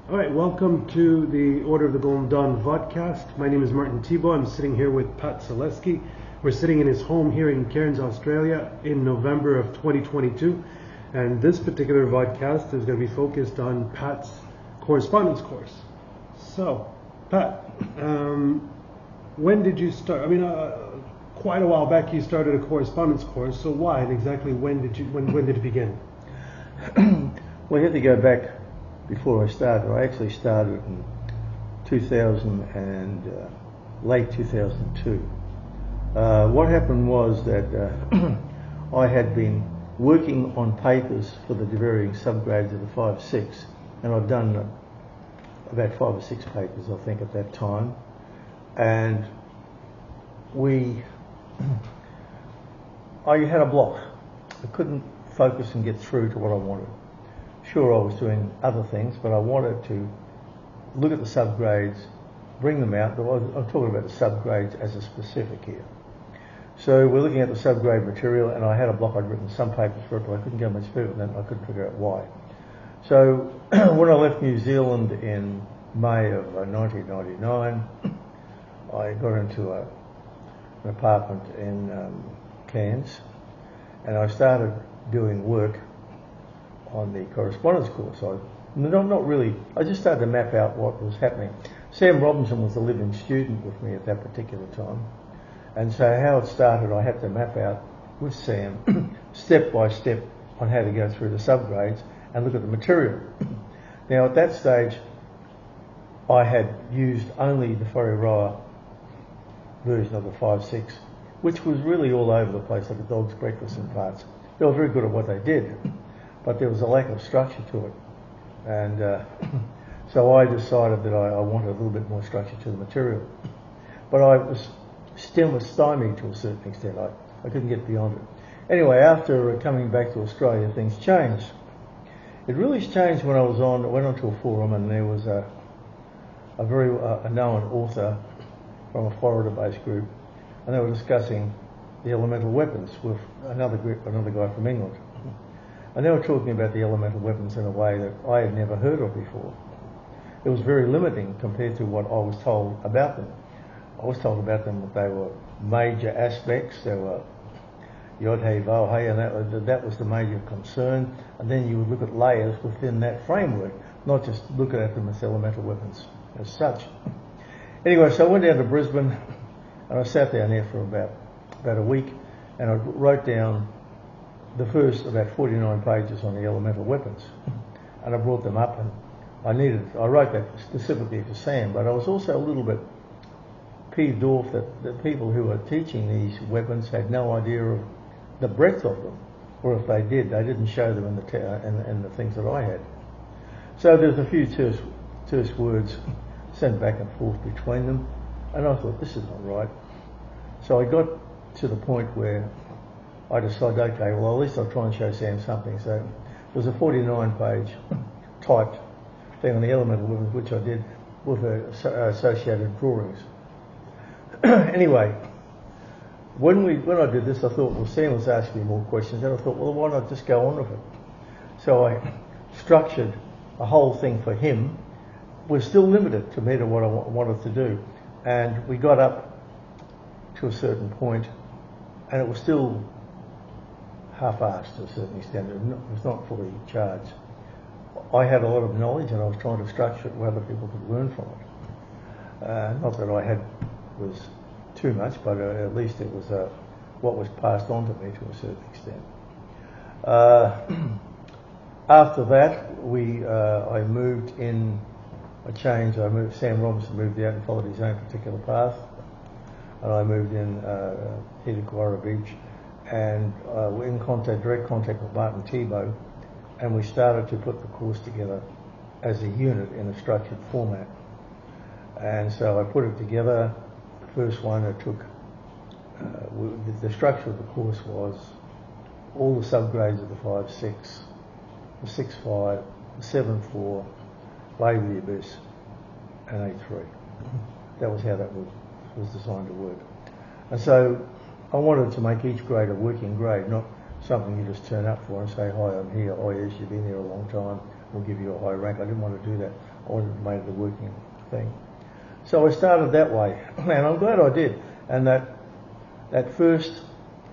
All right, welcome to the Order of the Golden Dawn VODCAST. My name is Martin Thibeault. I'm sitting here with Pat Zalewski. We're sitting in his home here in Cairns, Australia in November of 2022. And this particular VODCAST is going to be focused on Pat's correspondence course. So, Pat, when did you start? I mean, quite a while back you started a correspondence course. So why and exactly when did it begin? Well, you have to go back before I started. I actually started in 2000 and late 2002. What happened was that I had been working on papers for the varying subgrades of the 5-6, and I'd done about 5 or 6 papers, I think, at that time. And I had a block. I couldn't focus and get through to what I wanted. Sure, I was doing other things, but I wanted to look at the subgrades, bring them out. I'm talking about the subgrades as a specific here. So we're looking at the subgrade material, and I had a block. I'd written some papers for it, but I couldn't go much further than that. I couldn't figure out why. So when I left New Zealand in May of 1999, I got into an apartment in Cairns, and I started doing work on the correspondence course. I just started to map out what was happening. Sam Robinson was a living student with me at that particular time, and so how it started, I had to map out with Sam step by step on how to go through the subgrades and look at the material. Now at that stage I had used only the Whare Ra version of the 5-6, which was really all over the place, like a dog's breakfast in parts. They were very good at what they did, but there was a lack of structure to it. And so I decided that I wanted a little bit more structure to the material. But I was still stymied to a certain extent. I couldn't get beyond it. Anyway, after coming back to Australia, things changed. It really changed when I went onto a forum, and there was a very known author from a Florida-based group, and they were discussing the elemental weapons with another guy from England. And they were talking about the elemental weapons in a way that I had never heard of before. It was very limiting compared to what I was told about them. I was told about them that they were major aspects. They were Yod Hey Vav Hey, and that was the major concern. And then you would look at layers within that framework, not just look at them as elemental weapons as such. Anyway, so I went down to Brisbane, and I sat down there for about a week, and I wrote down the first about 49 pages on the elemental weapons, and I brought them up, and I wrote that specifically for Sam, but I was also a little bit peeved off that the people who were teaching these weapons had no idea of the breadth of them, or if they did, they didn't show them in the things that I had. So there's a few terse words sent back and forth between them, and I thought, this is not right. So I got to the point where I decided, okay, well, at least I'll try and show Sam something. So there was a 49-page typed thing on the elemental weapons, which I did with associated drawings. Anyway, when I did this, I thought, well, Sam was asking me more questions, and I thought, well, why not just go on with it? So I structured a whole thing for him. We're still limited compared to what I wanted to do, and we got up to a certain point, and it was still half-assed to a certain extent. It was not fully charged. I had a lot of knowledge, and I was trying to structure it where other people could learn from it. Not that I was too much, but at least it was what was passed on to me to a certain extent. After that, I moved in. Sam Robinson moved out and followed his own particular path, and I moved in here to Correspondence Beach, and we're in direct contact with Martin Thibeault, and we started to put the course together as a unit in a structured format. And so I put it together. The first one it took, the structure of the course was all the subgrades of the 5-6, the 6-5, the 7-4, Lay with the Abyss, and 8-3. That was how that was designed to work. And so I wanted to make each grade a working grade, not something you just turn up for and say, hi, I'm here, oh yes, you've been here a long time, we'll give you a high rank. I didn't want to do that. I wanted to make it a working thing. So I started that way, and I'm glad I did. And that first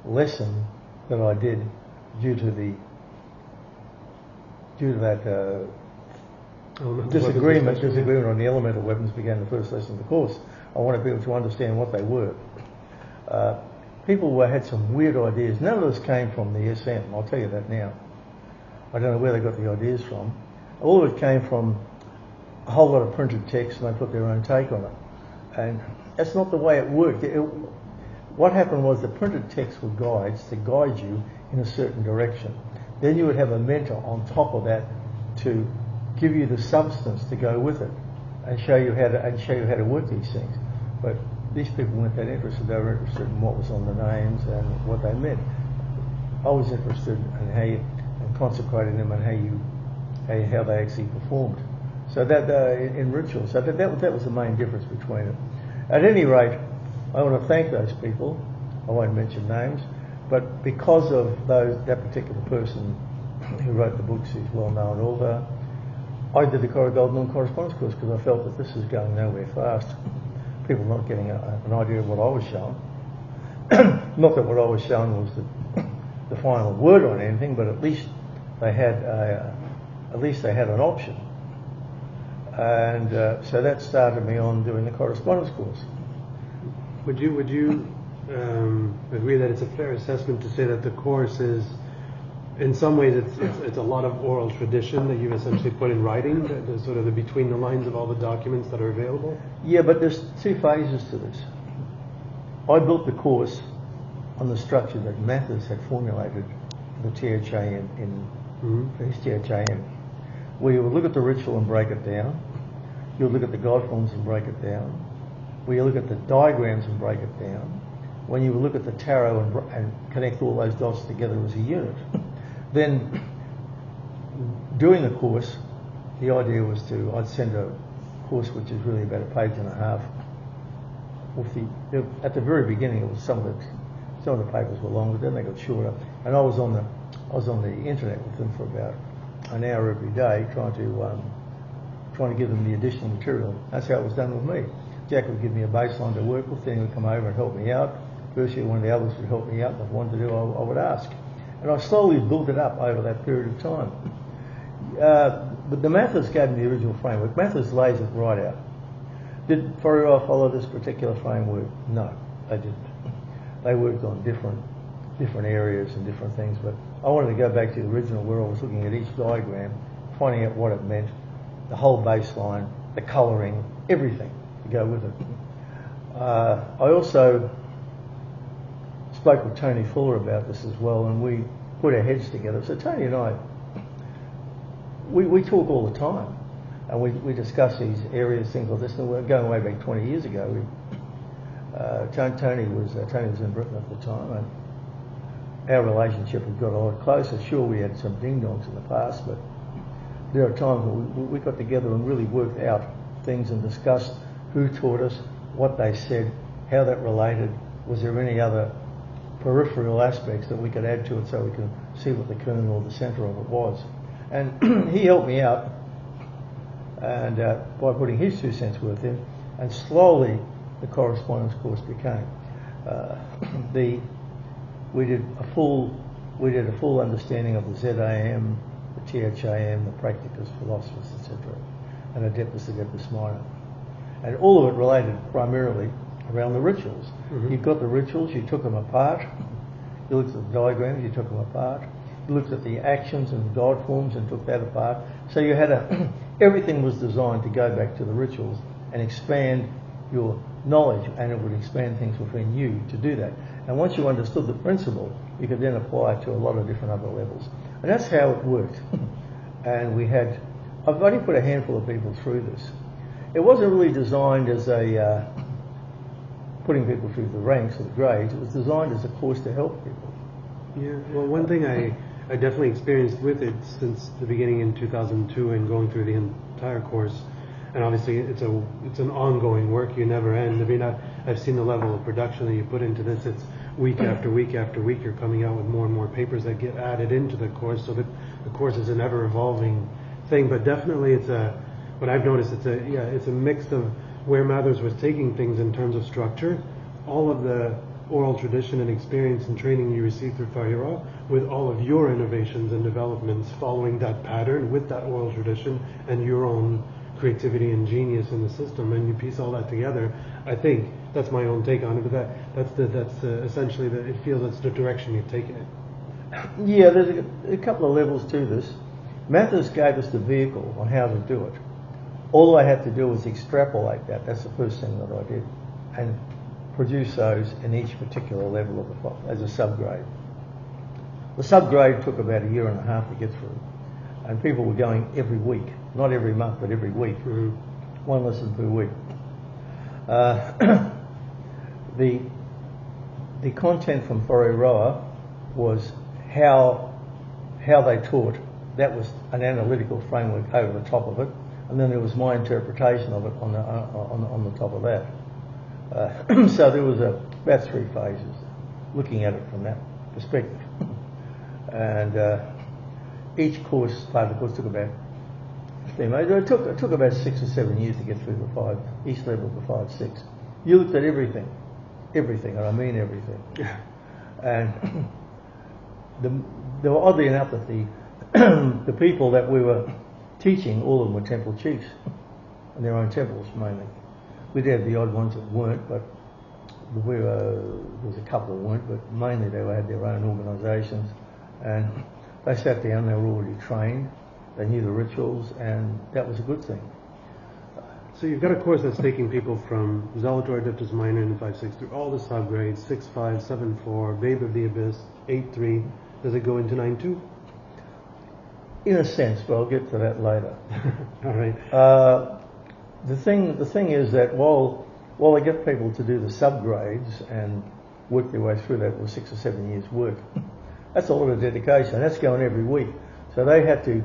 lesson that I did, due to that disagreement on the elemental weapons, began the first lesson of the course. I wanted people to understand what they were. People had some weird ideas. None of this came from the SM, I'll tell you that now. I don't know where they got the ideas from. All of it came from a whole lot of printed text, and they put their own take on it. And that's not the way it worked. What happened was the printed texts were guides to guide you in a certain direction. Then you would have a mentor on top of that to give you the substance to go with it and show you how to work these things. But these people weren't that interested. They were interested in what was on the names and what they meant. I was interested in how you consecrating them and how they actually performed. So that in rituals. So that was the main difference between it. At any rate, I want to thank those people. I won't mention names, but because of that particular person who wrote the books, who's well known author, I did the Golden Correspondence course because I felt that this is going nowhere fast. People not getting an idea of what I was showing. Not that what I was showing was the final word on anything, but at least they had an option. And so that started me on doing the correspondence course. Would you agree that it's a fair assessment to say that the course is, in some ways, it's a lot of oral tradition that you've essentially put in writing, the sort of the between the lines of all the documents that are available? Yeah, but there's two phases to this. I built the course on the structure that Mathers had formulated, the THAM for his THAM, where you would look at the ritual and break it down. You would look at the God forms and break it down. Where you look at the diagrams and break it down. When you would look at the tarot and connect all those dots together as a unit. Then, doing the course, the idea was I'd send a course which is really about a page and a half. At the very beginning, it was some of the papers were longer, then they got shorter. And I was on the internet with them for about an hour every day, trying to give them the additional material. That's how it was done with me. Jack would give me a baseline to work with, then he would come over and help me out. Virtually one of the others would help me out, and if I wanted to do, I would ask. And I slowly built it up over that period of time. But the Mathers gave me the original framework. Mathers lays it right out. Did Whare follow this particular framework? No, they didn't. They worked on different areas and different things, but I wanted to go back to the original where I was looking at each diagram, finding out what it meant, the whole baseline, the colouring, everything to go with it. I also spoke with Tony Fuller about this as well, and we put our heads together. So Tony and I, we talk all the time, and we discuss these areas, things like this. And we're going way back 20 years ago. Tony was in Britain at the time, and our relationship had got a lot closer. Sure, we had some ding-dongs in the past, but there are times when we got together and really worked out things and discussed who taught us, what they said, how that related, was there any other peripheral aspects that we could add to it so we can see what the kernel or the centre of it was. And he helped me out and by putting his 2 cents worth in, and slowly the correspondence course became. We did a full understanding of the ZAM, the THAM, the Practicus, Philosophus, etc., and Adeptus Minor. And all of it related primarily around the rituals. Mm-hmm. You got the rituals, you took them apart. You looked at the diagrams, you took them apart. You looked at the actions and God forms and took that apart. So you had everything was designed to go back to the rituals and expand your knowledge, and it would expand things within you to do that. And once you understood the principle, you could then apply it to a lot of different other levels. And that's how it worked. And I've only put a handful of people through this. It wasn't really designed as putting people through the ranks or the grades. It was designed as a course to help people. Yeah, well, one thing I definitely experienced with it since the beginning in 2002 and going through the entire course, and obviously it's an ongoing work, you never end. I mean, I've seen the level of production that you put into this. It's week after week after week, you're coming out with more and more papers that get added into the course, so that the course is an ever-evolving thing. But definitely it's what I've noticed, it's a mix of where Mathers was taking things in terms of structure, all of the oral tradition and experience and training you received through Whare Ra, with all of your innovations and developments following that pattern with that oral tradition and your own creativity and genius in the system, and you piece all that together. I think that's my own take on it, but that's essentially it feels that's the direction you've taken it. Yeah, there's a couple of levels to this. Mathers gave us the vehicle on how to do it. All I had to do was extrapolate that. That's the first thing that I did, and produce those in each particular level of the pot as a subgrade. The subgrade took about 1.5 years to get through, and people were going every week, not every month, but every week. Mm-hmm. One lesson per week. The content from Whare Ra was how they taught. That was an analytical framework over the top of it, and then there was my interpretation of it on the top of that. So there was about 3 phases, looking at it from that perspective. And each course, part of the course, took about 15 months. It took about 6 or 7 years to get through each level of the 5, 6. You looked at everything, and I mean everything. And there were, oddly enough, that the people that we were teaching, all of them were temple chiefs, and their own temples mainly. We'd have the odd ones that weren't, but there was a couple that weren't, but mainly they had their own organisations, and they sat down, they were already trained, they knew the rituals, and that was a good thing. So you've got a course that's taking people from Zalator Adeptus Minor in 5-6 through all the subgrades, 6-5, 7-4, Babe of the Abyss, 8-3. Does it go into 9-2? In a sense, but I'll get to that later. All right. The thing is that while I get people to do the subgrades and work their way through that with 6 or 7 years work, that's a lot of dedication. That's going every week. So they had to.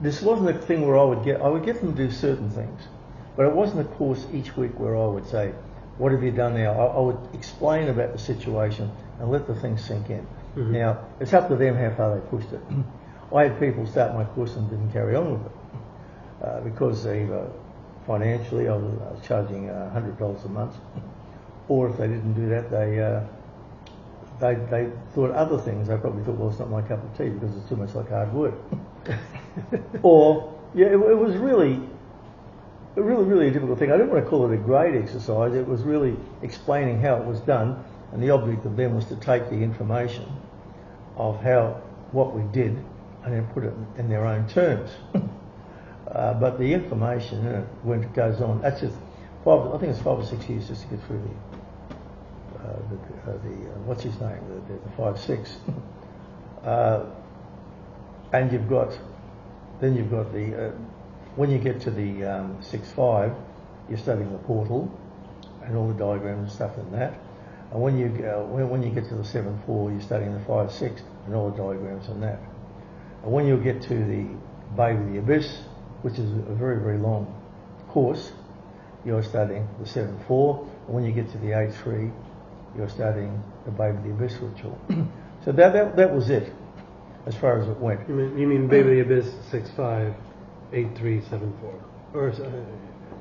This wasn't a thing where I would get them to do certain things, but it wasn't a course each week where I would say, "What have you done now?" I would explain about the situation and let the thing sink in. Mm-hmm. Now it's up to them how far they pushed it. I had people start my course and didn't carry on with it because either financially I was charging $100 a month, or if they didn't do that, they thought other things. They probably thought, well, it's not my cup of tea because it's too much like hard work. Or it was really a difficult thing. I didn't want to call it a grade exercise. It was really explaining how it was done, and the object of them was to take the information of what we did and then put it in their own terms. But the information in it, when it goes on, that's just I think it's 5 or 6 years just to get through the what's his name, the 5-6. And you've got the when you get to the 6-5, you're studying the portal and all the diagrams and stuff in that. And when you get to the 7-4, you're studying the 5-6 and all the diagrams in that. And when you get to the Babe of the Abyss, which is a very, very long course, you're studying the 7-4. And when you get to the 8-3, you're studying the Babe of the Abyss ritual. So that was it, as far as it went. You mean Babe of the Abyss 6-5, 8-3, 7-4? Or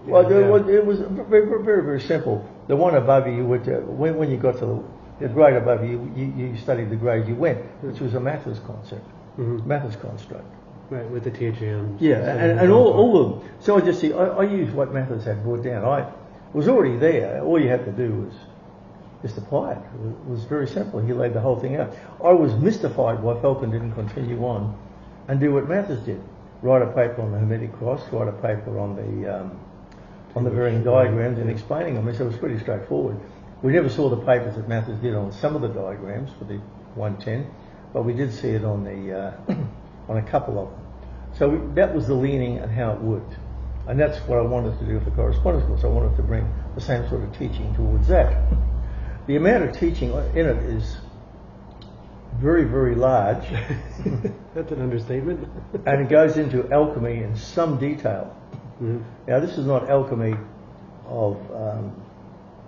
Well, it was very, very, very simple. The one above you would, when you got to the grade above you, you studied the grade you went, which was a Mathers concept, Mathers construct. Right, with the THM. Yeah, and all of them. So I used what Mathers had brought down. I was already there. All you had to do was just apply it. It was very simple. He laid the whole thing out. I was mystified why Falcon didn't continue on and do what Mathers did. Write a paper on the Hermetic Cross, write a paper on the varying diagrams and explaining them. So it was pretty straightforward. We never saw the papers that Mathers did on some of the diagrams for the 110, but we did see it on the on a couple of them. So that was the leaning and how it worked. And that's what I wanted to do with the correspondence course. I wanted to bring the same sort of teaching towards that. The amount of teaching in it is very, very large. That's an understatement. And it goes into alchemy in some detail. Mm-hmm. Now, this is not alchemy of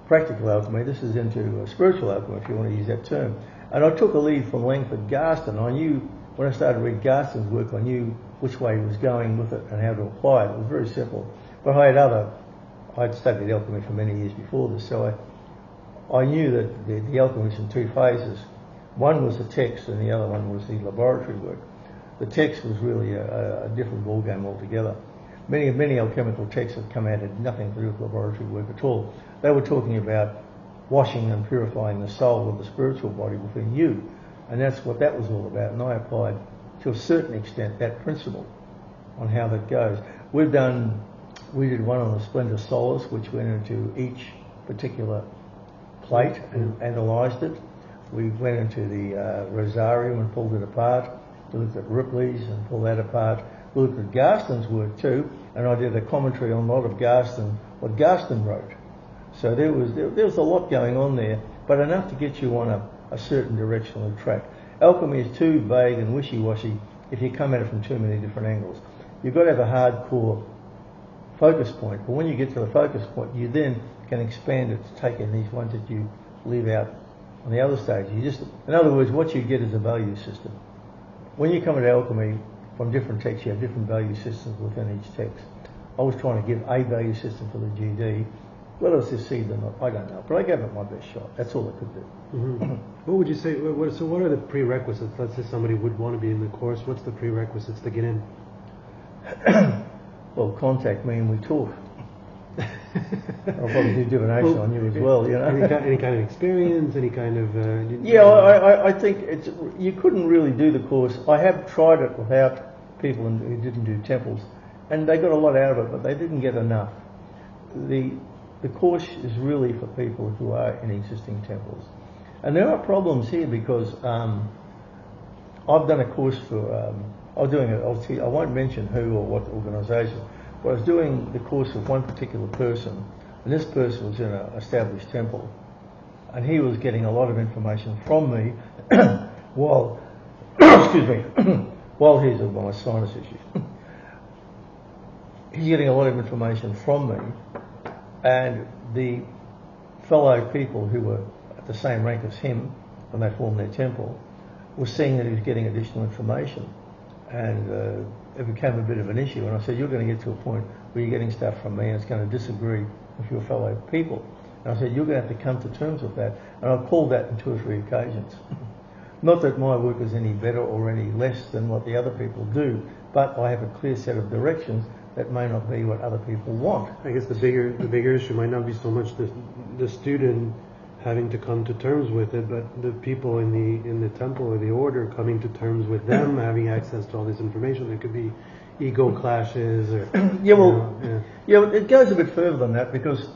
practical alchemy. This is into spiritual alchemy, if you want to use that term. And I took a lead from Langford Garston. I knew when I started to read Garston's work, I knew which way he was going with it and how to apply it. It was very simple. But I'd studied alchemy for many years before this, so I knew that the alchemy was in two phases. One was the text and the other one was the laboratory work. The text was really a different ballgame altogether. Many alchemical texts that come out had nothing to do with laboratory work at all. They were talking about washing and purifying the soul of the spiritual body within you. And that's what that was all about. And I applied, to a certain extent, that principle on how that goes. We did one on the Splendor Solis, which went into each particular plate and analysed it. We went into the Rosarium and pulled it apart. We looked at Ripley's and pulled that apart. We looked at Garston's work too, and I did a commentary on a lot of what Garston wrote. So there was a lot going on there, but enough to get you on a certain directional track. Alchemy is too vague and wishy-washy if you come at it from too many different angles. You've got to have a hardcore focus point, but when you get to the focus point, you then can expand it to take in these ones that you leave out on the other stage. In other words, what you get is a value system. When you come at alchemy from different texts, you have different value systems within each text. I was trying to give a value system for the GD. Whether it's succeeded or not, I don't know. But I gave it my best shot. That's all I could do. Mm-hmm. What would you say? So what are the prerequisites? Let's say somebody would want to be in the course. What's the prerequisites to get in? Well, contact me and we talk. I'll probably do divination on you as well, you know. Any kind of experience, any kind of... I think you couldn't really do the course. I have tried it without people who didn't do temples, and they got a lot out of it, but they didn't get enough. The course is really for people who are in existing temples. And there are problems here because I've done a course for... I won't mention who or what organisation, but I was doing the course with one particular person, and this person was in an established temple, and he was getting a lot of information from me while, excuse me, while he's with my sinus issues. He's getting a lot of information from me, and the fellow people who were at the same rank as him when they formed their temple were seeing that he was getting additional information. And it became a bit of an issue. And I said, you're going to get to a point where you're getting stuff from me and it's going to disagree with your fellow people. And I said, you're going to have to come to terms with that. And I called that on 2 or 3 occasions. Not that my work is any better or any less than what the other people do, but I have a clear set of directions that may not be what other people want. I guess the bigger issue might not be so much the student having to come to terms with it, but the people in the temple or the order coming to terms with them having access to all this information. There could be ego clashes or it goes a bit further than that, because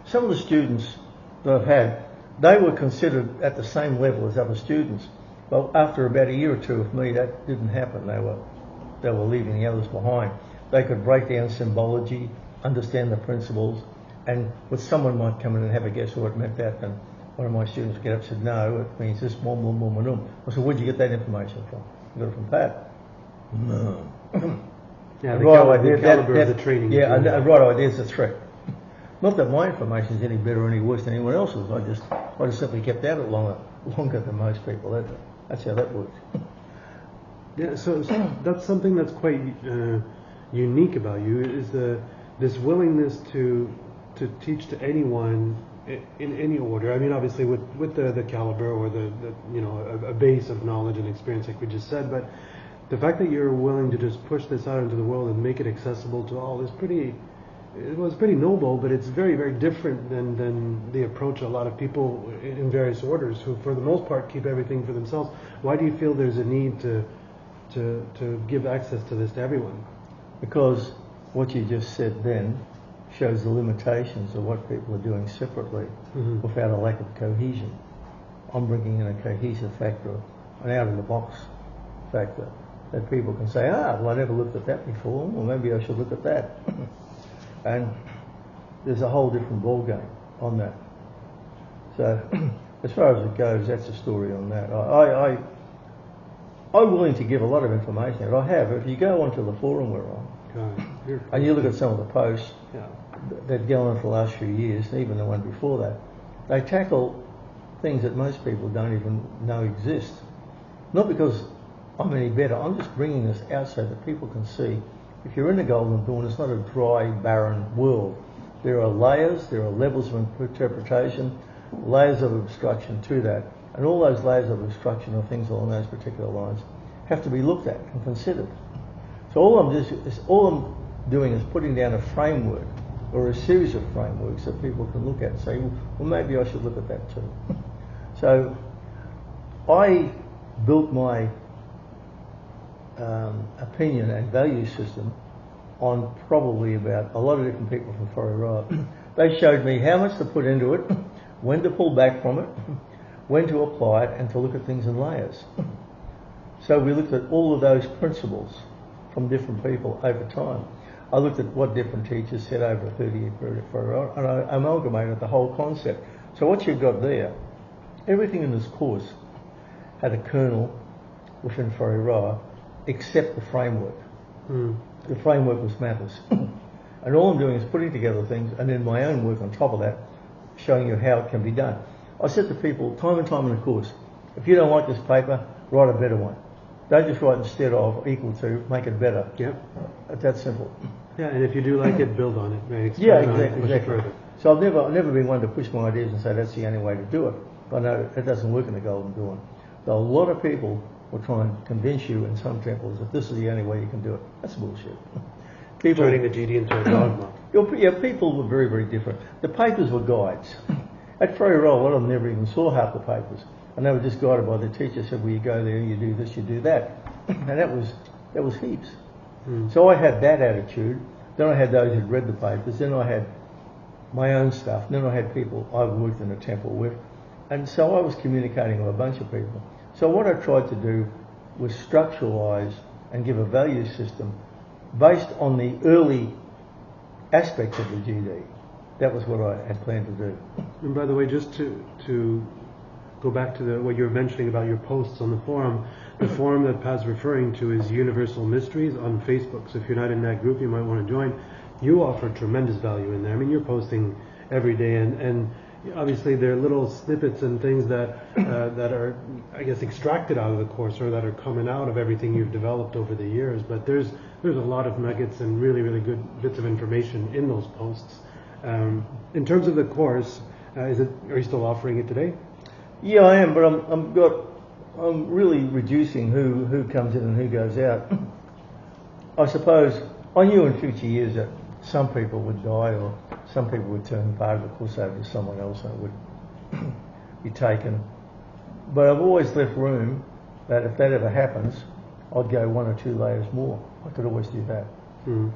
some of the students that I've had, they were considered at the same level as other students. Well, after about a year or two with me, that didn't happen. They were leaving the others behind. They could break down symbology, understand the principles, and someone might come in and have a guess what it meant that, and one of my students would get up and said, no, it means this, boom, boom, boom, boom, boom. I said, where'd you get that information from? I got it from Pat. No. Yeah, the caliber of the training. Yeah, and right idea is a threat. Not that my information is any better or any worse than anyone else's. I just simply kept at it longer than most people. That's how that works. Yeah, so that's something that's quite unique about you, is this willingness to teach to anyone in any order. I mean, obviously with the caliber or the a base of knowledge and experience, like we just said, but the fact that you're willing to just push this out into the world and make it accessible to all is pretty noble, but it's very, very different than the approach a lot of people in various orders who, for the most part, keep everything for themselves. Why do you feel there's a need to give access to this to everyone? Because what you just said then shows the limitations of what people are doing separately without a lack of cohesion. I'm bringing in a cohesive factor, an out-of-the-box factor, that people can say, well, I never looked at that before, well, maybe I should look at that. And there's a whole different ballgame on that. So, as far as it goes, that's the story on that. I'm willing to give a lot of information, and I have. If you go onto the forum we're on, and you look at some of the posts that go on for the last few years, even the one before that, they tackle things that most people don't even know exist. Not because I'm any better. I'm just bringing this out so that people can see, if you're in the Golden Dawn, it's not a dry, barren world. There are layers, there are levels of interpretation, layers of obstruction to that. And all those layers of obstruction or things along those particular lines have to be looked at and considered. So all I'm doing is putting down a framework or a series of frameworks that people can look at and say, well, maybe I should look at that too. So I built my opinion and value system on probably about a lot of different people from Whare Ra. They showed me how much to put into it, when to pull back from it, when to apply it, and to look at things in layers. So we looked at all of those principles from different people over time. I looked at what different teachers said over a 30-year period at Whare Ra, and I amalgamated the whole concept. So what you've got there, everything in this course had a kernel within Whare Ra, except the framework. The framework was matters. And all I'm doing is putting together things, and then my own work on top of that, showing you how it can be done. I said to people time and time in the course, if you don't like this paper, write a better one. Don't just write instead of, equal to, make it better. Yep. It's that simple. Yeah, and if you do like it, build on it. Right? Yeah, Expand on it, push it exactly. further. So I've never been one to push my ideas and say that's the only way to do it. But I know it doesn't work in the Golden Dawn. So a lot of people will try and convince you in some temples that this is the only way you can do it. That's bullshit. People, Turning the GD into a dogma. Yeah, people were very, very different. The papers were guides. At Whare Ra, a lot of them never even saw half the papers. And they were just guided by the teacher, said, well, you go there, you do this, you do that. And that was heaps. So I had that attitude. Then I had those who'd read the papers. Then I had my own stuff. Then I had people I've worked in a temple with. And so I was communicating with a bunch of people. So what I tried to do was structuralise and give a value system based on the early aspects of the GD. That was what I had planned to do. And by the way, just to go back to what you were mentioning about your posts on the forum that Pat's referring to is Universal Mysteries on Facebook. So if you're not in that group, you might want to join. You offer tremendous value in there. I mean, you're posting every day, and obviously there are little snippets and things that are, I guess, extracted out of the course or that are coming out of everything you've developed over the years. But there's a lot of nuggets and really, really good bits of information in those posts. In terms of the course, are you still offering it today? Yeah, I am, but I'm really reducing who comes in and who goes out. I suppose I knew in future years that some people would die or some people would turn part of the course over to someone else and it would be taken. But I've always left room that if that ever happens, I'd go 1 or 2 layers more. I could always do that.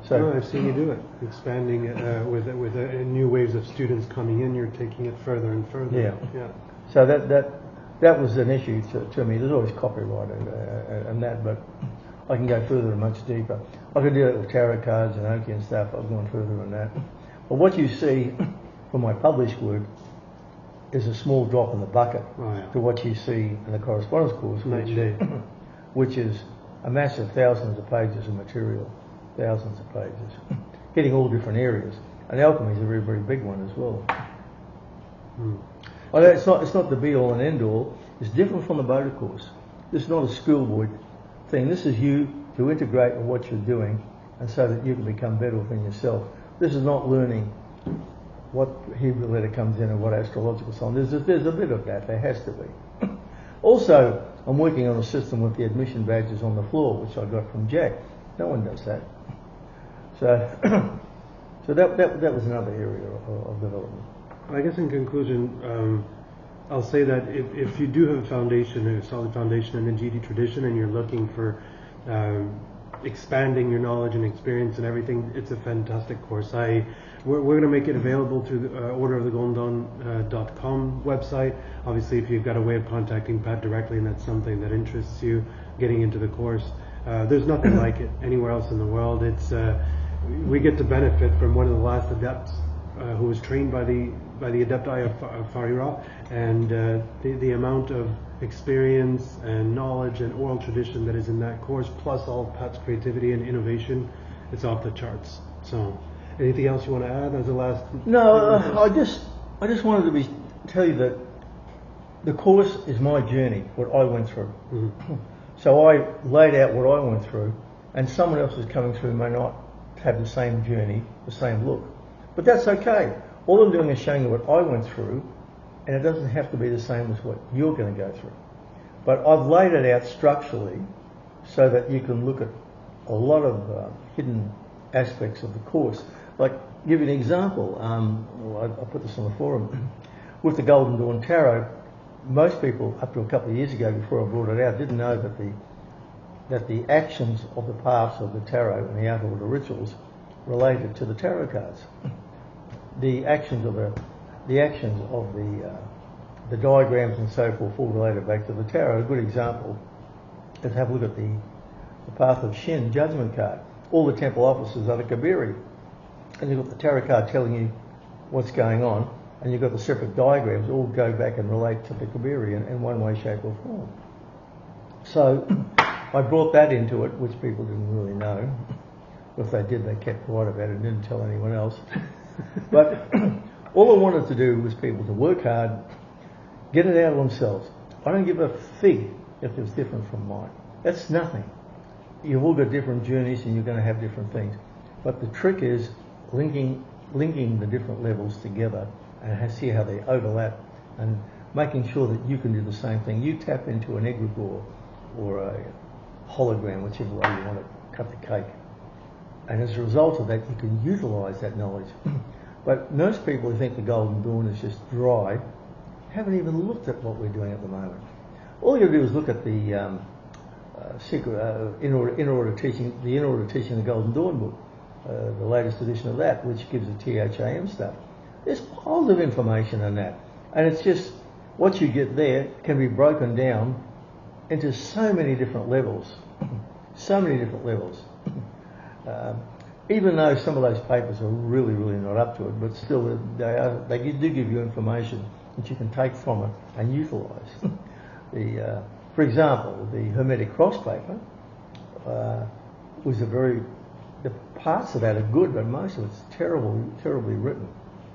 So I've seen you do it, expanding it with new waves of students coming in. You're taking it further and further. Yeah. So that was an issue to me. There's always copyright and that, but I can go further and much deeper. I could do it with tarot cards and Oki and stuff. I've gone further than that. But what you see from my published work is a small drop in the bucket to what you see in the correspondence course, which is a massive thousands of pages of material, thousands of pages, hitting all different areas. And alchemy is a very, very big one as well. It's not the be all and end all. It's different from the motor course. This is not a schoolboy thing. This is you to integrate with what you're doing, and so that you can become better within yourself. This is not learning what Hebrew letter comes in and what astrological sign. There's a bit of that. There has to be. Also, I'm working on a system with the admission badges on the floor, which I got from Jack. No one does that. So that was another area of development. I guess in conclusion, I'll say that if you do have a solid foundation in the GD tradition, and you're looking for expanding your knowledge and experience and everything, it's a fantastic course. We're going to make it available through the orderofthegoldendawn.com website. Obviously, if you've got a way of contacting Pat directly and that's something that interests you, getting into the course, there's nothing like it anywhere else in the world. We get to benefit from one of the last adepts who was trained by the Adepti of Whare Ra, and the amount of experience and knowledge and oral tradition that is in that course, plus all of Pat's creativity and innovation, it's off the charts. So, anything else you want to add as a last? No, I just wanted to tell you that the course is my journey, what I went through. So I laid out what I went through, and someone else is coming through may not have the same journey, the same look. But that's okay. All I'm doing is showing you what I went through, and it doesn't have to be the same as what you're going to go through. But I've laid it out structurally so that you can look at a lot of hidden aspects of the course. Like, give you an example, I put this on the forum. With the Golden Dawn Tarot, most people, up to a couple of years ago before I brought it out, didn't know that the actions of the paths of the tarot and the outer order rituals related to the tarot cards. The actions of the diagrams and so forth all related back to the tarot. A good example is have a look at the Path of Shin Judgment card. All the temple officers are the Kabiri, and you've got the tarot card telling you what's going on, and you've got the separate diagrams all go back and relate to the Kabiri in one way, shape or form. So I brought that into it, which people didn't really know. If they did, they kept quiet about it and didn't tell anyone else. But all I wanted to do was people to work hard, get it out of themselves. I don't give a fig if it's different from mine. That's nothing. You've all got different journeys and you're going to have different things. But the trick is linking the different levels together and see how they overlap, and making sure that you can do the same thing. You tap into an egregore or a hologram, whichever way you want to cut the cake. And as a result of that, you can utilise that knowledge. But most people who think the Golden Dawn is just dry haven't even looked at what we're doing at the moment. All you got to do is look at the in order teaching the Golden Dawn book, the latest edition of that, which gives the THAM stuff. There's piles of information in that, and it's just what you get there can be broken down into so many different levels, so many different levels. Even though some of those papers are really, really not up to it, but still they do give you information that you can take from it and utilise. For example, the Hermetic Cross paper was the parts of that are good, but most of it's terribly written.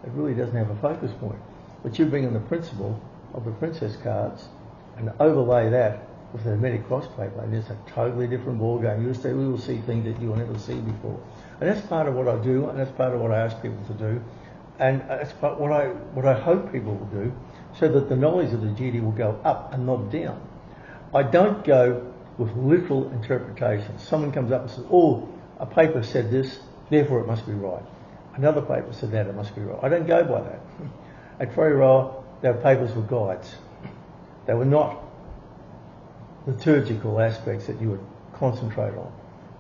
It really doesn't have a focus point. But you bring in the principle of the princess cards and overlay that with the Hermetic Cross paper, and it's a totally different ball game. We will see things that you will never see before. And that's part of what I do, and that's part of what I ask people to do, and that's part what I hope people will do, so that the knowledge of the GD will go up and not down. I don't go with literal interpretations. Someone comes up and says, "Oh, a paper said this, therefore it must be right. Another paper said that, it must be right." I don't go by that. At Whare Ra, their papers were guides. They were not liturgical aspects that you would concentrate on.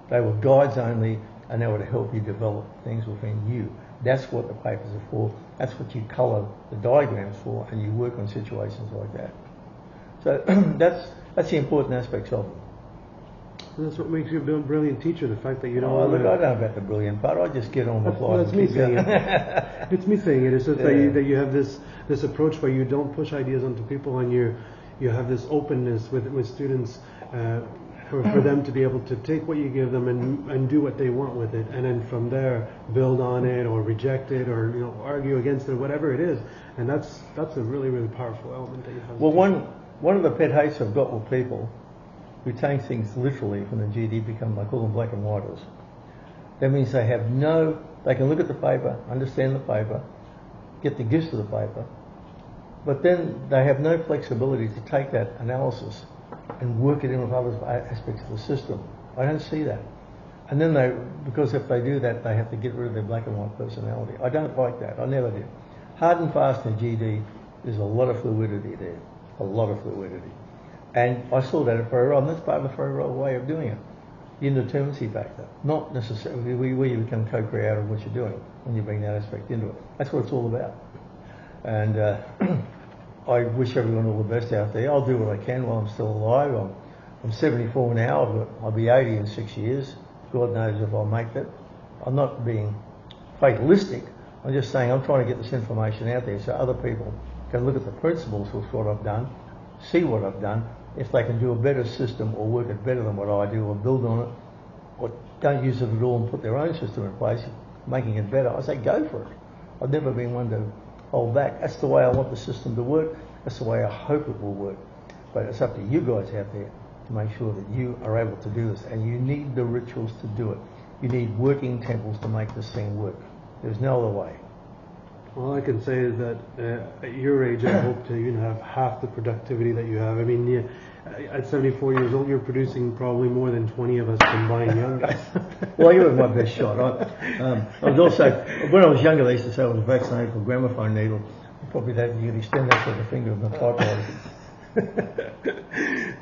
They were guides only, and they would help you develop things within you. That's what the papers are for. That's what you colour the diagrams for, and you work on situations like that. So that's the important aspects of it. And that's what makes you a brilliant teacher, the fact that you don't... Oh, look, I don't know about the brilliant part. I just get on with life. That's me saying it. It's me saying it. It's just that you have this approach where you don't push ideas onto people, and you have this openness with students for them to be able to take what you give them and do what they want with it, and then from there build on it or reject it or argue against it, whatever it is. And that's a really, really powerful element that you have. Well, one of the pet hates I've got with people who take things literally from the GD become, I call them black and whiters. That means they can look at the paper, understand the paper, get the gist of the paper, but then they have no flexibility to take that analysis and work it in with other aspects of the system. I don't see that. And then because if they do that, they have to get rid of their black and white personality. I don't like that. I never did. Hard and fast in GD, there's a lot of fluidity there. A lot of fluidity. And I saw that at Whare Ra, and that's part of the Whare Ra way of doing it. The indeterminacy factor. Not necessarily where you become co-creator of what you're doing when you bring that aspect into it. That's what it's all about. And I wish everyone all the best out there. I'll do what I can while I'm still alive. I'm 74 now. I'll be 80 in 6 years. God knows if I'll make that. I'm not being fatalistic. I'm just saying I'm trying to get this information out there so other people can look at the principles of what I've done, see what I've done. If they can do a better system or work it better than what I do or build on it, or don't use it at all and put their own system in place, making it better, I say go for it. I've never been one to hold back. That's the way I want the system to work. That's the way I hope it will work. But it's up to you guys out there to make sure that you are able to do this. And you need the rituals to do it. You need working temples to make this thing work. There's no other way. All I can say is that at your age, I hope to have half the productivity that you have. I mean, at 74 years old, you're producing probably more than 20 of us combined young guys. Well, you were my best shot. I was also, when I was younger, they used to say I was vaccinated for gramophone needle. Probably that you could extend that to the finger of my typewriter.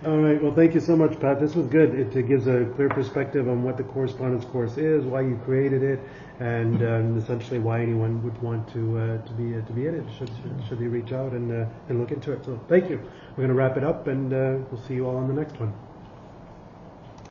All right. Well, thank you so much, Pat. This was good. It gives a clear perspective on what the correspondence course is, why you created it, and essentially why anyone would want to be in it. Should they reach out and look into it? So, thank you. We're going to wrap it up, and we'll see you all on the next one.